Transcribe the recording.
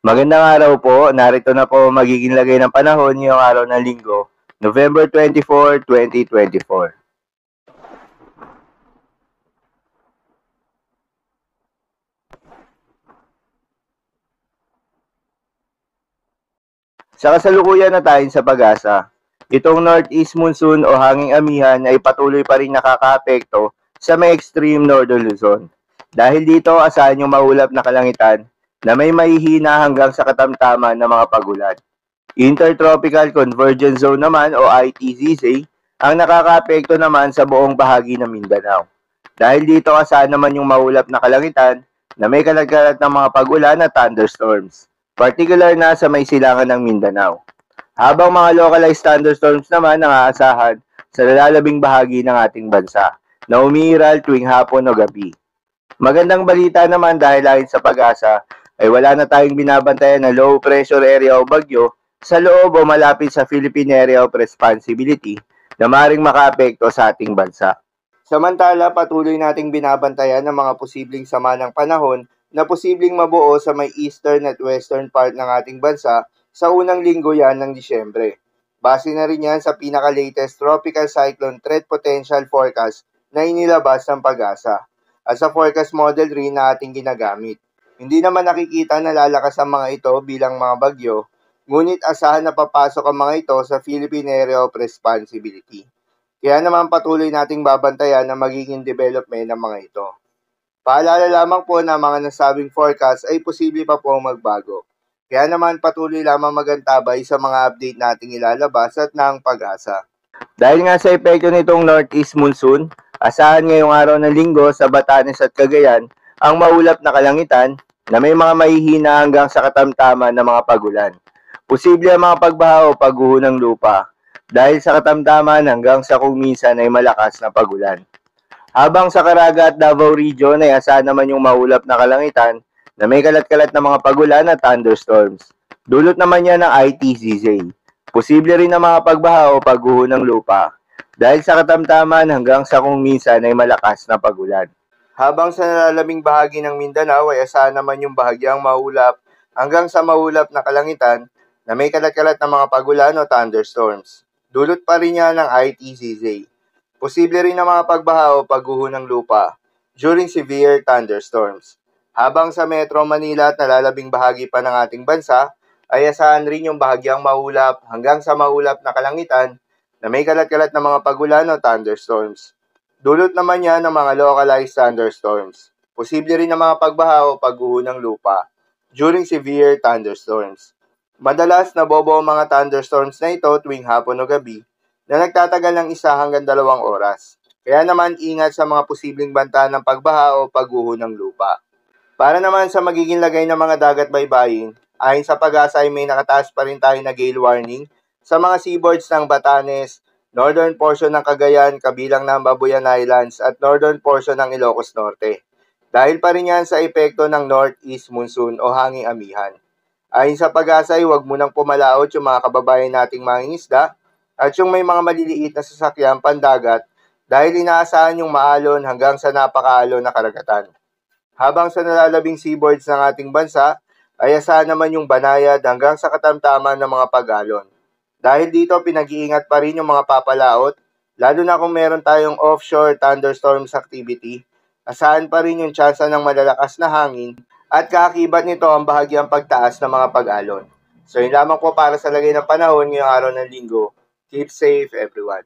Magandang araw po. Narito na po magiging lagay ng panahon ngayong araw ng Linggo, November 24, 2024. Sa kasalukuyan na tayo sa pag-asa, itong northeast monsoon o hanging amihan ay patuloy pa rin nakakaapekto sa may extreme northern Luzon. Dahil dito, asahan yung maulap na kalangitan na may mahihina hanggang sa katamtaman ng mga pagulan. Intertropical Convergence Zone naman o ITZZ ang nakakaapekto naman sa buong bahagi ng Mindanao. Dahil dito asahan naman yung maulap na kalangitan na may kalagkalat ng mga pagulan at thunderstorms, particular na sa may silangan ng Mindanao. Habang mga localized thunderstorms naman ang aasahan sa lalalabing bahagi ng ating bansa na umiiral tuwing hapon o gabi. Magandang balita naman dahil ayon sa pag-asa ay wala na tayong binabantayan na low pressure area o bagyo sa loob o malapit sa Philippine Area of Responsibility na maaaring makaapekto sa ating bansa. Samantala, patuloy nating binabantayan ang mga posibleng sama ng panahon na posibleng mabuo sa may eastern at western part ng ating bansa sa unang linggo yan ng Disyembre. Base na rin yan sa pinaka-latest Tropical Cyclone Threat Potential Forecast na inilabas ng pag-asa at sa forecast model rin na ating ginagamit. Hindi naman nakikita na lalakas ang mga ito bilang mga bagyo, ngunit asahan na papasok ang mga ito sa Philippine Area of Responsibility. Kaya naman patuloy nating babantayan ang magiging development ng mga ito. Paalala lamang po na mga nasabing forecast ay posible pa po magbago. Kaya naman patuloy lamang magantabay sa mga update nating ilalabas at ng pag-asa. Dahil nga sa epekto nitong northeast monsoon, asahan ngayong araw ng linggo sa Batanes at Cagayan ang maulap na kalangitan na may mga mahihina hanggang sa katamtaman ng mga pagulan. Posible ang mga pagbaha o pagguho ng lupa dahil sa katamtaman hanggang sa kung minsan ay malakas na pagulan. Habang sa Caraga at Davao Region ay asahan naman yung maulap na kalangitan na may kalat-kalat na mga pagulan at thunderstorms. Dulot naman yan ng ITZZ. Posible rin ang mga pagbaha o pagguho ng lupa dahil sa katamtaman hanggang sa kung minsan ay malakas na pagulan. Habang sa nalalaming bahagi ng Mindanao ay asahan naman yung bahagyang maulap hanggang sa maulap na kalangitan na may kalat-kalat na mga pagulan o thunderstorms. Dulot pa rin niya ng ITZZ. Posible rin ang mga pagbaha o pagguho ng lupa during severe thunderstorms. Habang sa Metro Manila at nalalabing bahagi pa ng ating bansa, ay asahan rin yung bahagyang maulap hanggang sa maulap na kalangitan na may kalat-kalat na mga pagulan o thunderstorms. Dulot naman yan ng mga localized thunderstorms. Posible rin ang mga pagbaha o pagguho ng lupa during severe thunderstorms. Madalas nabobo ang mga thunderstorms na ito tuwing hapon o gabi na nagtatagal ng 1 hanggang 2 oras. Kaya naman ingat sa mga posibleng banta ng pagbaha o pagguho ng lupa. Para naman sa magiging lagay ng mga dagat baybayin, ayon sa pag-asa ay may nakataas pa rin tayo na gale warning sa mga seaboards ng Batanes, northern portion ng Cagayan, kabilang ng Babuyan Islands at northern portion ng Ilocos Norte. Dahil pa rin yan sa epekto ng northeast monsoon o hanging amihan. Ayon sa pag-asa ay huwag munang pumalaot yung mga kababayan nating mangingisda at yung may mga maliliit na sasakyan pandagat dahil inaasahan yung maalon hanggang sa napakaalon na karagatan. Habang sa nalalabing seaboards ng ating bansa, ay asahan naman yung banayad hanggang sa katamtaman ng mga pag-alon. Dahil dito pinag-iingat pa rin yung mga papalaot, lalo na kung meron tayong offshore thunderstorms activity, asahan pa rin yung tsansa ng malalakas na hangin at kaakibat nito ang bahagyang pagtaas ng mga pag-alon. So yun lamang po para sa lagay ng panahon ngayong araw ng linggo. Keep safe everyone.